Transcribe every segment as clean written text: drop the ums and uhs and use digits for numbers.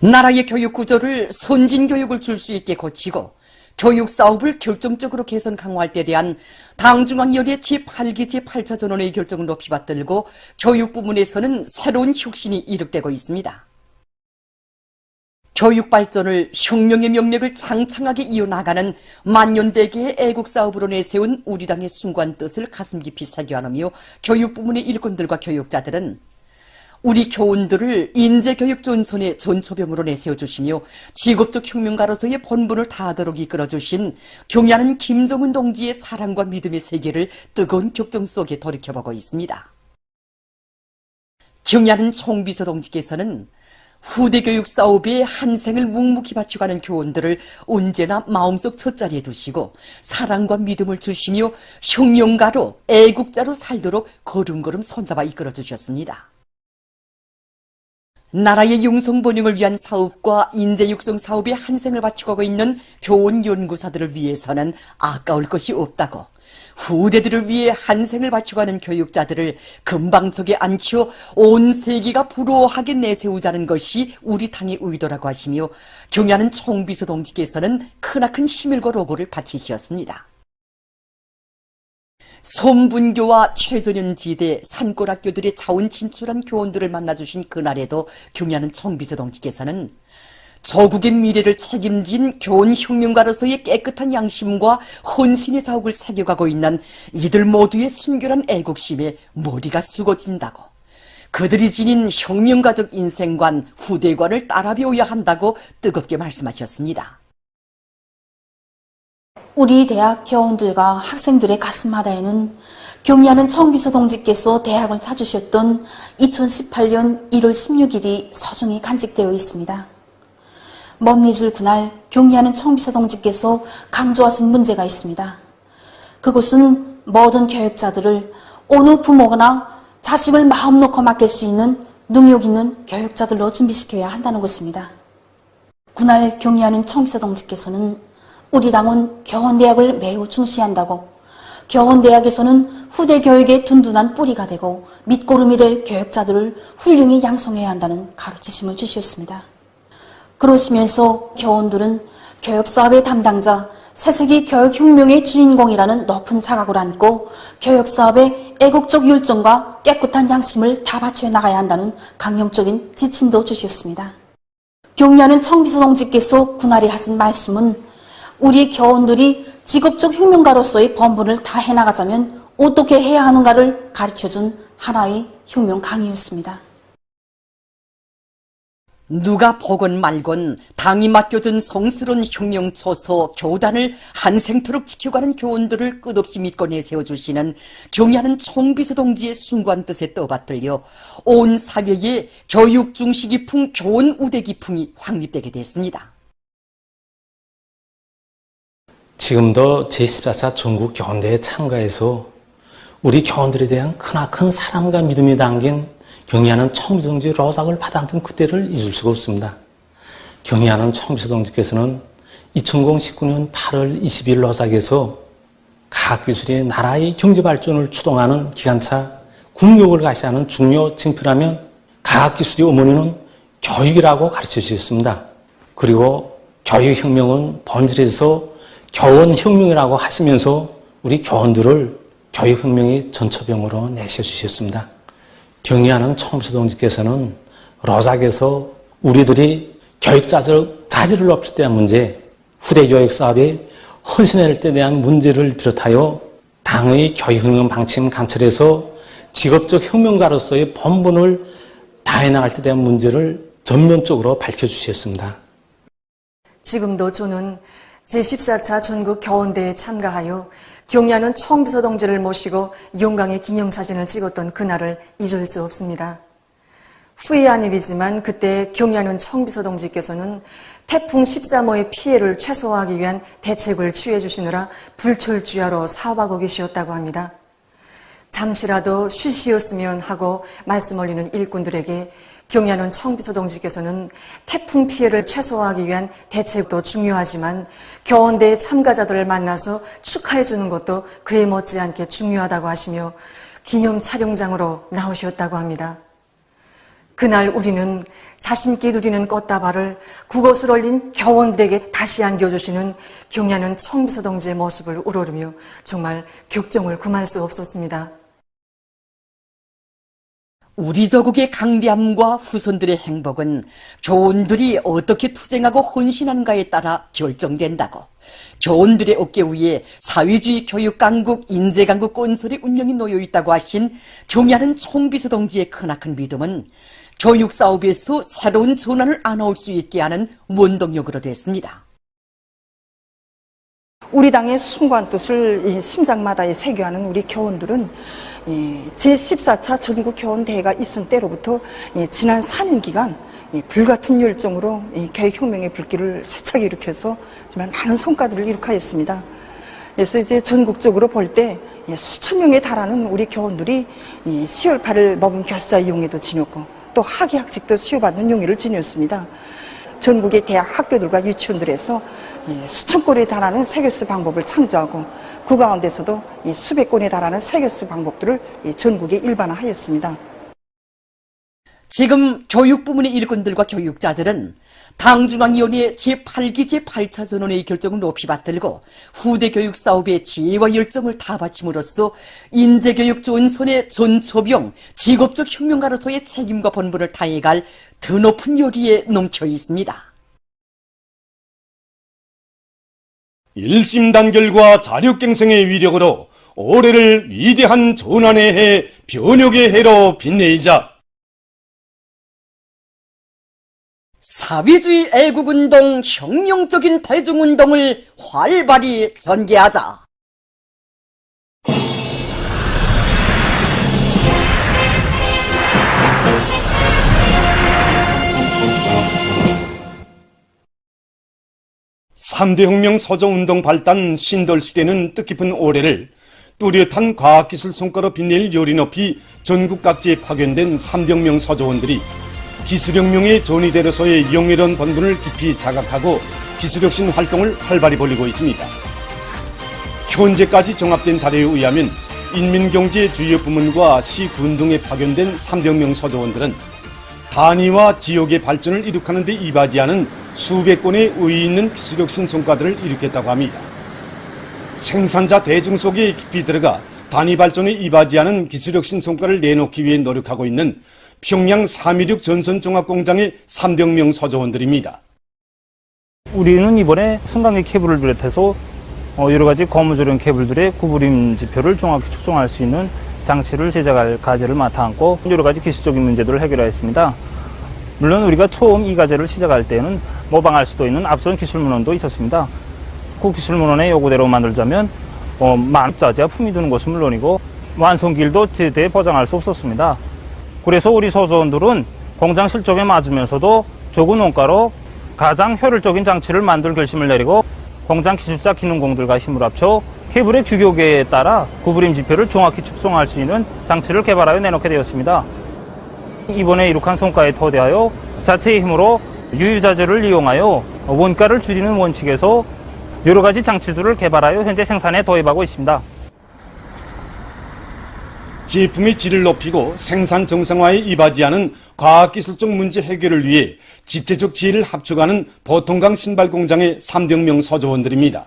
나라의 교육 구조를 선진 교육을 줄 수 있게 고치고 교육 사업을 결정적으로 개선 강화할 때 대한 당중앙위원회 제8기 제8차 전원의 결정을 높이 받들고 교육 부문에서는 새로운 혁신이 이룩되고 있습니다. 교육 발전을 혁명의 명맥을 장창하게 이어나가는 만년대계의 애국사업으로 내세운 우리 당의 숭고한 뜻을 가슴 깊이 새겨안으며 교육 부문의 일꾼들과 교육자들은 우리 교원들을 인재교육 전선의 전초병으로 내세워주시며 직업적 혁명가로서의 본분을 다하도록 이끌어주신 경의하는 김정은 동지의 사랑과 믿음의 세계를 뜨거운 격정 속에 돌이켜보고 있습니다. 경의하는 총비서 동지께서는 후대 교육 사업에 한 생을 묵묵히 바쳐가는 교원들을 언제나 마음속 첫자리에 두시고 사랑과 믿음을 주시며 혁명가로 애국자로 살도록 걸음걸음 손잡아 이끌어 주셨습니다. 나라의 융성번영을 위한 사업과 인재육성 사업에 한 생을 바쳐가고 있는 교원 연구사들을 위해서는 아까울 것이 없다고 후대들을 위해 한 생을 바쳐가는 교육자들을 금방석에 앉혀 온 세계가 부러워하게 내세우자는 것이 우리 당의 의도라고 하시며 경의하는 총비서 동지께서는 크나큰 힘일과 로고를 바치셨습니다. 손분교와 최전현지대 산골학교들의 자원 진출한 교원들을 만나주신 그날에도 경의하는 총비서 동지께서는 조국의 미래를 책임진 교원 혁명가로서의 깨끗한 양심과 헌신의 자욱을 새겨가고 있는 이들 모두의 순결한 애국심에 머리가 숙어진다고 그들이 지닌 혁명가적 인생관, 후대관을 따라 배워야 한다고 뜨겁게 말씀하셨습니다. 우리 대학 교원들과 학생들의 가슴마다에는 경의하는 총비서 동지께서 대학을 찾으셨던 2018년 1월 16일이 소중히 간직되어 있습니다. 먼 잊을 그날 경의하는 총비서 동지께서 강조하신 문제가 있습니다. 그것은 모든 교육자들을 어느 부모거나 자식을 마음 놓고 맡길 수 있는 능력 있는 교육자들로 준비시켜야 한다는 것입니다. 그날 경의하는 총비서 동지께서는 우리 당은 교원대학을 매우 중시한다고 교원대학에서는 후대 교육의 든든한 뿌리가 되고 밑거름이 될 교육자들을 훌륭히 양성해야 한다는 가르치심을 주셨습니다. 그러시면서 교원들은 교육사업의 담당자, 새세기 교육혁명의 주인공이라는 높은 자각을 안고 교육사업의 애국적 열정과 깨끗한 양심을 다 바쳐 나가야 한다는 강령적인 지침도 주셨습니다. 경의하는 총비서 동지께서 그날에 하신 말씀은 우리 교원들이 직업적 혁명가로서의 본분을 다 해나가자면 어떻게 해야 하는가를 가르쳐준 하나의 혁명 강의였습니다. 누가 보건 말건 당이 맡겨준 성스러운 혁명 초소 교단을 한생토록 지켜가는 교원들을 끝없이 믿고 내세워주시는 경의하는 총비서 동지의 숭고한 뜻에 떠받들려 온 사회에 교육 중시 기풍, 교원 우대 기풍이 확립되게 됐습니다. 지금도 제14차 전국 교원대회에 참가해서 우리 교원들에 대한 크나큰 사랑과 믿음이 담긴 경의하는 총비서 동지의 로작을 받아들인 그때를 잊을 수가 없습니다. 경의하는 총비서 동지께서는 2019년 8월 20일 로작에서 과학기술이 나라의 경제발전을 추동하는 기관차 국력을 가시하는 중요 징표라면 과학기술의 어머니는 교육이라고 가르쳐 주셨습니다. 그리고 교육혁명은 본질에서 교원혁명이라고 하시면서 우리 교원들을 교육혁명의 전초병으로 내세워주셨습니다. 경의하는 총비서 동지께서는 로작에서 우리들이 교육자적 자질을 높일 때 대한 문제, 후대 교육 사업에 헌신할 때 대한 문제를 비롯하여 당의 교육혁명 방침 관철에서 직업적 혁명가로서의 본분을 다해 나갈 때 대한 문제를 전면적으로 밝혀주셨습니다. 지금도 저는 제14차 전국 교원대회에 참가하여 경의하는 총비서 동지를 모시고 영광의 기념사진을 찍었던 그날을 잊을 수 없습니다. 후회한 일이지만 그때 경의하는 총비서 동지께서는 태풍 13호의 피해를 최소화하기 위한 대책을 취해 주시느라 불철주야로 사업하고 계시었다고 합니다. 잠시라도 쉬시었으면 하고 말씀 올리는 일꾼들에게 경의하는 총비서 동지께서는 태풍 피해를 최소화하기 위한 대책도 중요하지만 교원대회 참가자들을 만나서 축하해 주는 것도 그에 못지않게 중요하다고 하시며 기념 촬영장으로 나오셨다고 합니다. 그날 우리는 자신께 누리는 꽃다발을 그곳을 올린 교원들에게 다시 안겨주시는 경야는 청비서 동지의 모습을 우러르며 정말 격정을 금할 수 없었습니다. 우리 조국의 강대함과 후손들의 행복은 교원들이 어떻게 투쟁하고 헌신한가에 따라 결정된다고, 교원들의 어깨 위에 사회주의 교육강국, 인재강국 꼰솔의 운명이 놓여있다고 하신 경야는 청비서 동지의 크나큰 믿음은 교육사업에서 새로운 전환을 안아올 수 있게 하는 원동력으로 됐습니다. 우리 당의 숭고한 뜻을 이 심장마다 새겨하는 우리 교원들은 제14차 전국교원대회가 있은 때로부터 지난 4년 기간 불같은 열정으로 교육혁명의 불길을 세차게 일으켜서 정말 많은 성과들을 이룩하였습니다. 그래서 이제 전국적으로 볼 때 수천 명에 달하는 우리 교원들이 10월 8일 법원 교사 용의도 지녔고 또 학위학직도 수여받는 용의를 지녔습니다. 전국의 대학 학교들과 유치원들에서 수천 건에 달하는 세교수 방법을 창조하고 그 가운데서도 수백 건에 달하는 세교수 방법들을 전국에 일반화하였습니다. 지금 교육부문의 일꾼들과 교육자들은 당중앙위원회 제8기 제8차 전원회의 결정을 높이 받들고 후대 교육 사업에 지혜와 열정을 다 바침으로써 인재교육 전선의 전초병, 직업적 혁명가로서의 책임과 본분을 다해갈 더 높은 요리에 넘쳐 있습니다. 일심단결과 자력갱생의 위력으로 올해를 위대한 전환의 해, 변혁의 해로 빛내이자 사회주의 애국운동, 혁명적인 대중운동을 활발히 전개하자. 삼대혁명 서저운동 발단 신돌시대는 뜻깊은 올해를 뚜렷한 과학기술 성과로 빛낼 요리 높이 전국 각지에 파견된 삼대혁명 서저원들이 기술혁명의 전위대로서의 영예로운 본분을 깊이 자각하고 기술혁신 활동을 활발히 벌이고 있습니다. 현재까지 종합된 자료에 의하면 인민경제 주요 부문과 시, 군 등에 파견된 삼대혁명 서저원들은 단위와 지역의 발전을 이룩하는 데 이바지하는 수백 건의 의의 있는 기술혁신 성과들을 이룩했다고 합니다. 생산자 대중 속에 깊이 들어가 단위 발전에 이바지하는 기술혁신 성과를 내놓기 위해 노력하고 있는 평양 316 전선종합공장의 삼대혁명 서저원들입니다. 우리는 이번에 승강기 케이블을 비롯해서 여러 가지 고무조련 케이블들의 구부림 지표를 정확히 측정할 수 있는 장치를 제작할 과제를 맡아 안고 여러 가지 기술적인 문제들을 해결하였습니다. 물론 우리가 처음 이 과제를 시작할 때는 모방할 수도 있는 앞선 기술문헌도 있었습니다. 그 기술문헌의 요구대로 만들자면 만자재와 품이 드는 것은 물론이고 완성기일도 제대로 보장할 수 없었습니다. 그래서 우리 서저원들은 공장 실적에 맞으면서도 적은 원가로 가장 효율적인 장치를 만들 결심을 내리고 공장 기술자 기능공들과 힘을 합쳐 케이블의 규격에 따라 구부림 지표를 정확히 측정할 수 있는 장치를 개발하여 내놓게 되었습니다. 이번에 이룩한 성과에 토대하여 자체의 힘으로 유유자재를 이용하여 원가를 줄이는 원칙에서 여러 가지 장치들을 개발하여 현재 생산에 도입하고 있습니다. 제품의 질을 높이고 생산 정상화에 이바지하는 과학기술적 문제 해결을 위해 집체적 지혜를 합쳐가는 보통강 신발 공장의 삼대혁명 서저원들입니다.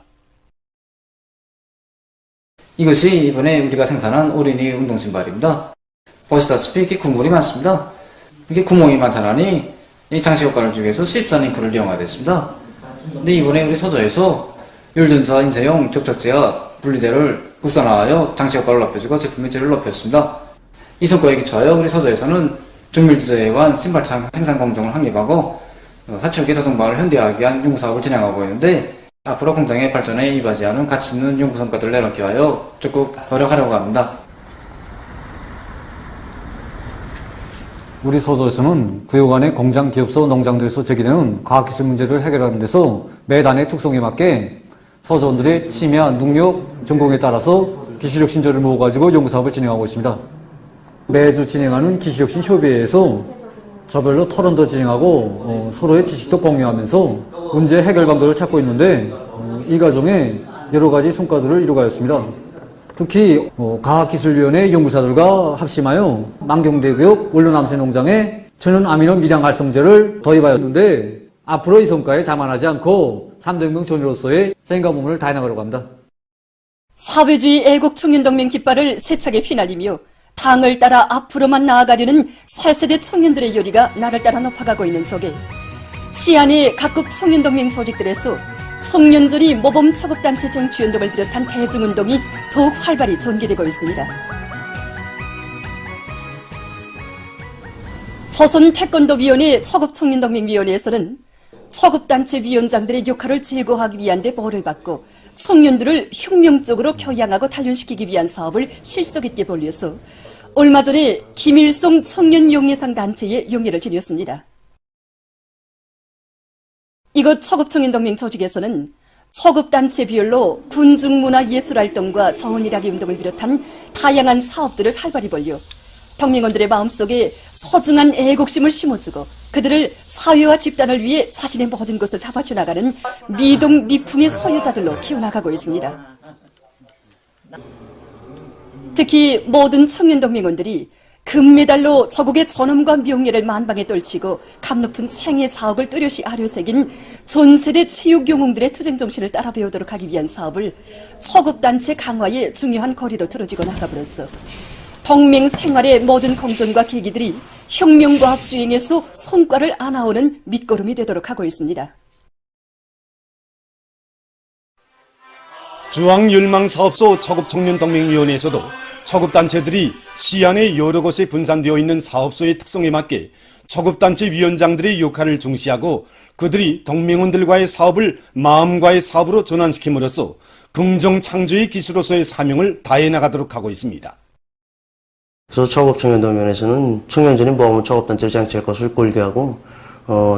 이것이 이번에 우리가 생산한 어린이 운동신발입니다. 보시다시피 이렇게 구멍이 많습니다. 이게 구멍이 많다니 이 장식 효과를 주기 위해서 수입산 잉크를 이용하였습니다. 근데 이번에 우리 서저에서 율전사 인쇄용 접착제와 분리대를 국산화하여 장식 효과를 높여주고 제품의 질을 높였습니다. 이 성과에 기초하여 우리 서저에서는 중밀주제관 신발창 생산 공정을 확립하고 사출기 자동방을 현대화하기 위한 연구사업을 진행하고 있는데 앞으로 공장의 발전에 이바지하는 가치 있는 연구 성과들을 내놓기 위하여 적극 노력하려고 합니다. 우리 서저에서는 구역안의 공장, 기업소, 농장들에서 제기되는 과학기술 문제를 해결하는 데서 매 단의 특성에 맞게 서저원들의 취미와 능력, 전공에 따라서 기술혁신자를 모아가지고 연구사업을 진행하고 있습니다. 매주 진행하는 기술혁신 협의회에서 저별로 토론도 진행하고 서로의 지식도 공유하면서 문제 해결 방법을 찾고 있는데 이 과정에 여러 가지 성과들을 이루어가였습니다. 특히 과학기술위원회 연구사들과 합심하여 만경대교육 원로남새 농장에 천연 아미노 미량 활성제를 도입하였는데 앞으로 이 성과에 자만하지 않고 300명 전우로서의 생각 부문을 다해나가려고 합니다. 사회주의 애국 청년동맹 깃발을 세차게 휘날리며 당을 따라 앞으로만 나아가려는 새세대 청년들의 요리가 나를 따라 높아가고 있는 속에 시안의 각급 청년동맹 조직들에서 청년전이 모범 처급단체 쟁취운동을 비롯한 대중운동이 더욱 활발히 전개되고 있습니다. 조선태권도위원회 처급청년동맹위원회에서는 처급단체 위원장들의 역할을 제고하기 위한 데 벌을 받고 청년들을 혁명적으로 교양하고 단련시키기 위한 사업을 실속 있게 벌려서 얼마 전에 김일성 청년용예상 단체에 용예를 지녔습니다. 이곳 처급청년동맹 조직에서는 처급단체별로 군중문화예술활동과 정원일하기 운동을 비롯한 다양한 사업들을 활발히 벌려 동맹원들의 마음속에 소중한 애국심을 심어주고 그들을 사회와 집단을 위해 자신의 모든 것을 다 바쳐나가는 미동 미풍의 소유자들로 키워나가고 있습니다. 특히 모든 청년동맹원들이 금메달로 저국의 존엄과 명예를 만방에 떨치고 값높은 생애 자업을 뚜렷이 아려새긴 전세대 체육영웅들의 투쟁정신을 따라 배우도록 하기 위한 사업을 처급단체 강화의 중요한 거리로 들어지고 나가버렸어 동맹 생활의 모든 공정과 계기들이 혁명과학 수행에서 성과를 안아오는 밑거름이 되도록 하고 있습니다. 중앙율망사업소 처급청년동맹위원회에서도 처급단체들이 시안의 여러 곳에 분산되어 있는 사업소의 특성에 맞게 처급단체 위원장들의 역할을 중시하고 그들이 동맹원들과의 사업을 마음과의 사업으로 전환시킴으로써 긍정창조의 기수로서의 사명을 다해나가도록 하고 있습니다. 그래서 처급청년동맹에서는 청년전이 모범 처급단체를 장치할 것을 골개하고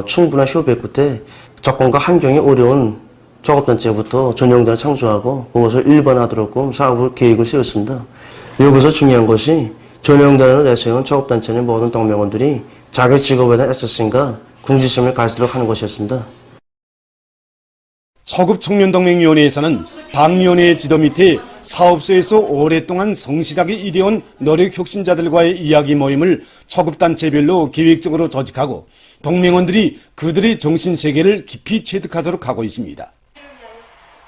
충분한 협의 끝에 접근과 환경이 어려운 처급단체부터 전용단을 창조하고 그것을 일반화하도록 사업을 계획을 세웠습니다. 여기서 중요한 것이 전용단을 내세운 처급단체는 모든 동맹원들이 자기 직업에 대한 애착심과 궁지심을 가지도록 하는 것이었습니다. 처급청년동맹위원회에서는 당위원회의 지도 밑에 사업소에서 오랫동안 성실하게 일해온 노력혁신자들과의 이야기 모임을 처급단체별로 계획적으로 조직하고 동맹원들이 그들의 정신세계를 깊이 체득하도록 하고 있습니다.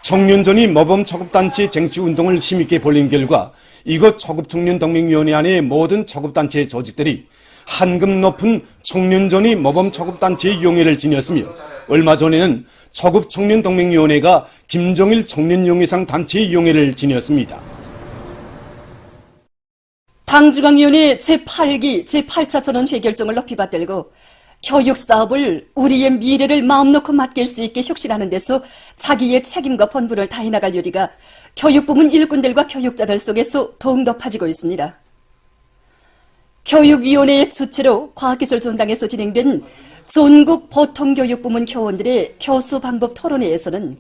청년전이 모범 처급단체 쟁취운동을 힘있게 벌린 결과 이곳 처급청년동맹위원회 안의 모든 처급단체 조직들이 한급 높은 청년전이 모범 처급단체의 용예를 지녔으며 얼마 전에는 처급청년동맹위원회가 김정일 청년용예상 단체의 용예를 지녔습니다. 당중앙위원회 제8기 제8차 전원회 결정을 높이 받들고 교육사업을 우리의 미래를 마음 놓고 맡길 수 있게 혁신하는 데서 자기의 책임과 본분을 다해나갈 요리가 교육부문 일꾼들과 교육자들 속에서 더욱 높아지고 있습니다. 교육위원회의 주최로 과학기술전당에서 진행된 전국 보통교육부문 교원들의 교수방법 토론회에서는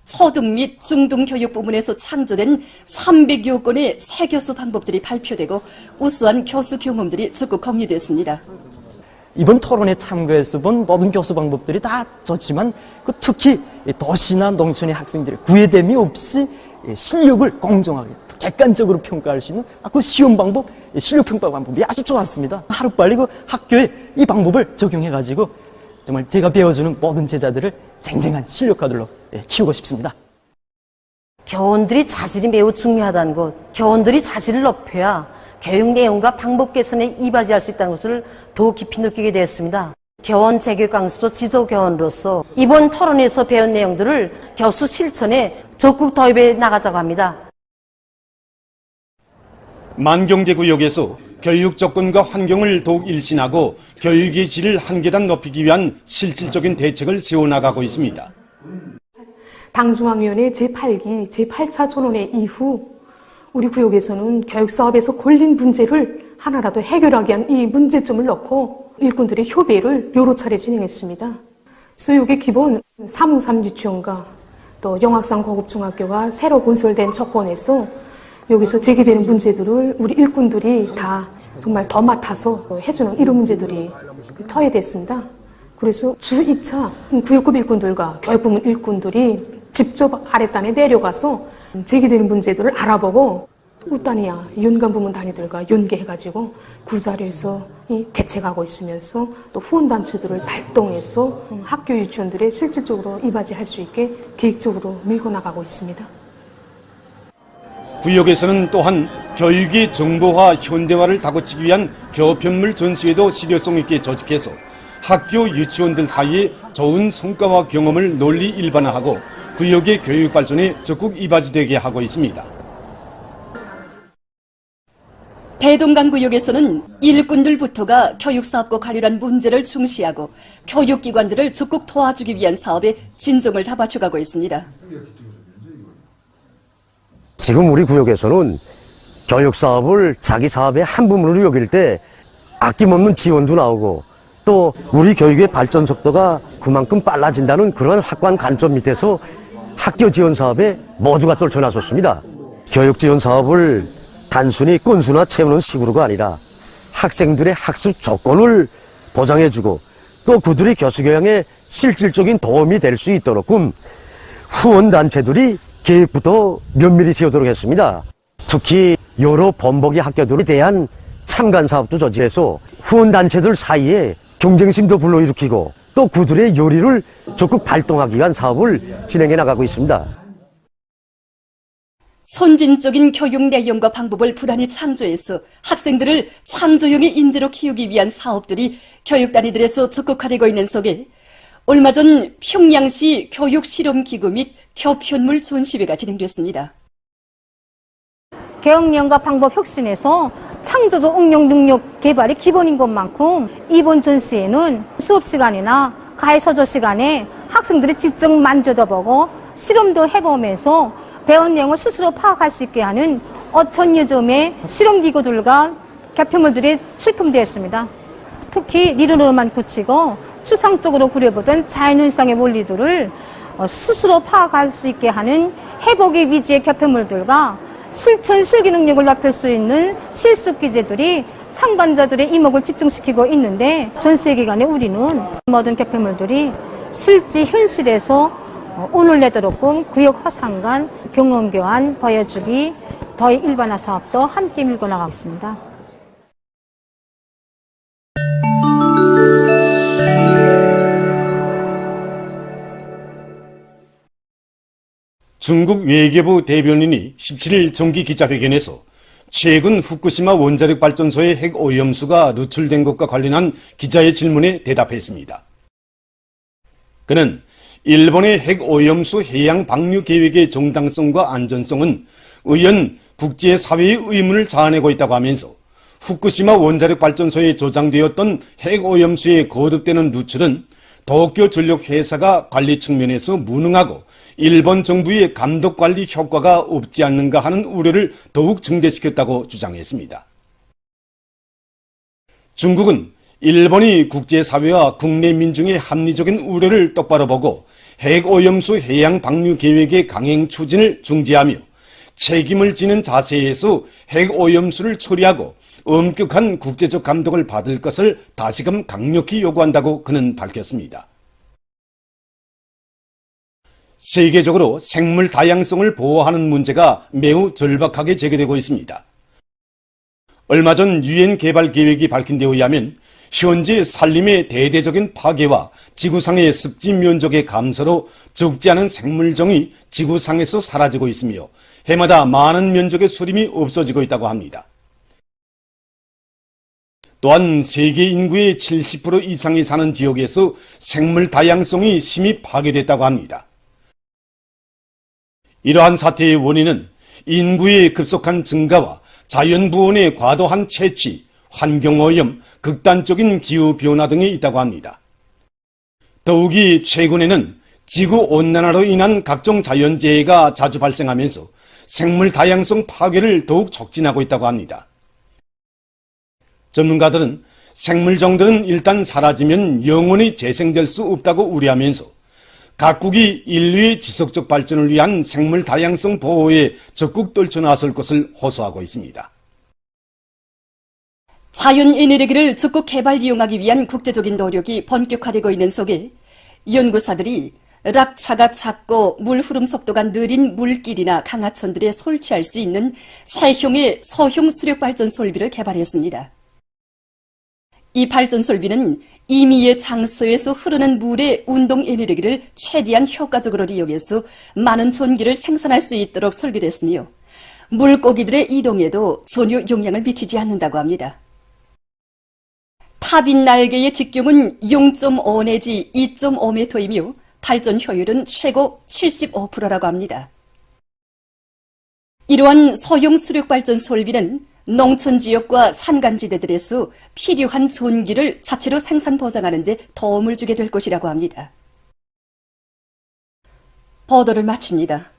초등 및 중등교육부문에서 창조된 300여 건의 새 교수 방법들이 발표되고 우수한 교수 경험들이 적극 공유됐습니다. 이번 토론에 참가해서 본 모든 교수 방법들이 다 좋지만 특히 도시나 농촌의 학생들의 구애됨이 없이 실력을 공정하게 객관적으로 평가할 수 있는 그 쉬운 방법, 실력평가 방법이 아주 좋았습니다. 하루빨리 그 학교에 이 방법을 적용해가지고 정말 제가 배워주는 모든 제자들을 쟁쟁한 실력가들로 키우고 싶습니다. 교원들이 자질이 매우 중요하다는 것, 교원들이 자질을 높여야 교육 내용과 방법 개선에 이바지할 수 있다는 것을 더욱 깊이 느끼게 되었습니다. 교원 재교육 강습소 지도교원으로서 이번 토론에서 배운 내용들을 교수 실천에 적극 도입해 나가자고 합니다. 만경대구역에서 교육 조건과 환경을 더욱 일신하고 교육의 질을 한 계단 높이기 위한 실질적인 대책을 세워나가고 있습니다. 당중앙위원회 제8기 제8차 전원회 이후 우리 구역에서는 교육사업에서 걸린 문제를 하나라도 해결하기 위한 이 문제점을 넣고 일꾼들의 협의를 여러 차례 진행했습니다. 소육의 기본 353 유치원과 또 영악산 고급중학교가 새로 건설된 조건에서 여기서 제기되는 문제들을 우리 일꾼들이 다 정말 더 맡아서 해주는 이런 문제들이 토해됐습니다. 그래서 주 2차 구역급 일꾼들과 교육부문 일꾼들이 직접 아랫단에 내려가서 제기되는 문제들을 알아보고 우따니아 연간 부문 단위들과 연계해가지고 그 자리에서 대책하고 있으면서 또 후원단체들을 발동해서 학교 유치원들의 실질적으로 이바지할 수 있게 계획적으로 밀고 나가고 있습니다. 구역에서는 또한 교육의 정보화, 현대화를 다고치기 위한 교편물 전시회도 실효성 있게 조직해서 학교 유치원들 사이에 좋은 성과와 경험을 널리 일반화하고 구역의 교육 발전에 적극 이바지되게 하고 있습니다. 대동강구역에서는 일꾼들부터가 교육사업과 관련한 문제를 중시하고 교육기관들을 적극 도와주기 위한 사업에 진정을 다 바쳐가고 있습니다. 지금 우리 구역에서는 교육사업을 자기 사업의 한 부분으로 여길 때 아낌없는 지원도 나오고 또 우리 교육의 발전 속도가 그만큼 빨라진다는 그런 확고한 관점 밑에서 학교 지원 사업에 모두가 떨쳐나섰습니다. 교육 지원 사업을 단순히 건수나 채우는 식으로가 아니라 학생들의 학습 조건을 보장해주고 또 그들의 교수 교양에 실질적인 도움이 될 수 있도록끔 후원단체들이 계획부터 면밀히 세우도록 했습니다. 특히 여러 본보기 학교들에 대한 참관 사업도 조직해서 후원단체들 사이에 경쟁심도 불러일으키고 또 그들의 요리를 적극 발동하기 위한 사업을 진행해 나가고 있습니다. 선진적인 교육 내용과 방법을 부단히 창조해서 학생들을 창조형의 인재로 키우기 위한 사업들이 교육단위들에서 적극화되고 있는 속에 얼마 전 평양시 교육실험기구 및 교편물 전시회가 진행됐습니다. 교육내용과 방법 혁신에서 창조적 응용 능력 개발이 기본인 것만큼 이번 전시회는 수업 시간이나 가해 서조 시간에 학생들이 직접 만져보고 실험도 해보면서 배운 내용을 스스로 파악할 수 있게 하는 5,000여 점의 실험기구들과 교편물들이 출품되었습니다. 특히理論으로만 굳히고 추상적으로 그려보던 자연현상의 원리들을 스스로 파악할 수 있게 하는 해보기 위주의 교편물들과 실천 실기 능력을 높일 수 있는 실습 기제들이 참관자들의 이목을 집중시키고 있는데 전시회 기간에 우리는 모든 교편물들이 실제 현실에서 오늘 내도록끔 구역 허상간 경험 교환 보여주기 더의 일반화 사업도 함께 밀고 나가고 있습니다. 중국 외교부 대변인이 17일 정기 기자회견에서 최근 후쿠시마 원자력 발전소의 핵 오염수가 누출된 것과 관련한 기자의 질문에 대답했습니다. 그는 일본의 핵 오염수 해양 방류 계획의 정당성과 안전성은 의연 국제사회의 의문을 자아내고 있다고 하면서 후쿠시마 원자력 발전소에 저장되었던 핵 오염수의 거듭되는 누출은 도쿄 전력 회사가 관리 측면에서 무능하고 일본 정부의 감독 관리 효과가 없지 않는가 하는 우려를 더욱 증대시켰다고 주장했습니다. 중국은 일본이 국제사회와 국내 민중의 합리적인 우려를 똑바로 보고 핵오염수 해양 방류 계획의 강행 추진을 중지하며 책임을 지는 자세에서 핵오염수를 처리하고 엄격한 국제적 감독을 받을 것을 다시금 강력히 요구한다고 그는 밝혔습니다. 세계적으로 생물 다양성을 보호하는 문제가 매우 절박하게 제기되고 있습니다. 얼마 전 유엔 개발 계획이 밝힌 데 의하면 현재 산림의 대대적인 파괴와 지구상의 습지 면적의 감소로 적지 않은 생물종이 지구상에서 사라지고 있으며 해마다 많은 면적의 수림이 없어지고 있다고 합니다. 또한 세계 인구의 70% 이상이 사는 지역에서 생물 다양성이 심히 파괴됐다고 합니다. 이러한 사태의 원인은 인구의 급속한 증가와 자연부원의 과도한 채취, 환경오염, 극단적인 기후변화 등이 있다고 합니다. 더욱이 최근에는 지구온난화로 인한 각종 자연재해가 자주 발생하면서 생물 다양성 파괴를 더욱 촉진하고 있다고 합니다. 전문가들은 생물종들은 일단 사라지면 영원히 재생될 수 없다고 우려하면서 각국이 인류의 지속적 발전을 위한 생물 다양성 보호에 적극 떨쳐나설 것을 호소하고 있습니다. 자연 에너지를 적극 개발 이용하기 위한 국제적인 노력이 본격화되고 있는 속에 연구사들이 락차가 작고 물 흐름 속도가 느린 물길이나 강하천들에 설치할 수 있는 새형의 서형 수력 발전 설비를 개발했습니다. 이 발전 설비는 임의의 장소에서 흐르는 물의 운동 에너지를 최대한 효과적으로 이용해서 많은 전기를 생산할 수 있도록 설계됐으며 물고기들의 이동에도 전혀 영향을 미치지 않는다고 합니다. 타빈 날개의 직경은 0.5 내지 2.5m이며 발전 효율은 최고 75%라고 합니다. 이러한 소형 수력 발전 설비는 농촌 지역과 산간지대들에서 필요한 전기를 자체로 생산 보장하는 데 도움을 주게 될 것이라고 합니다. 보도를 마칩니다.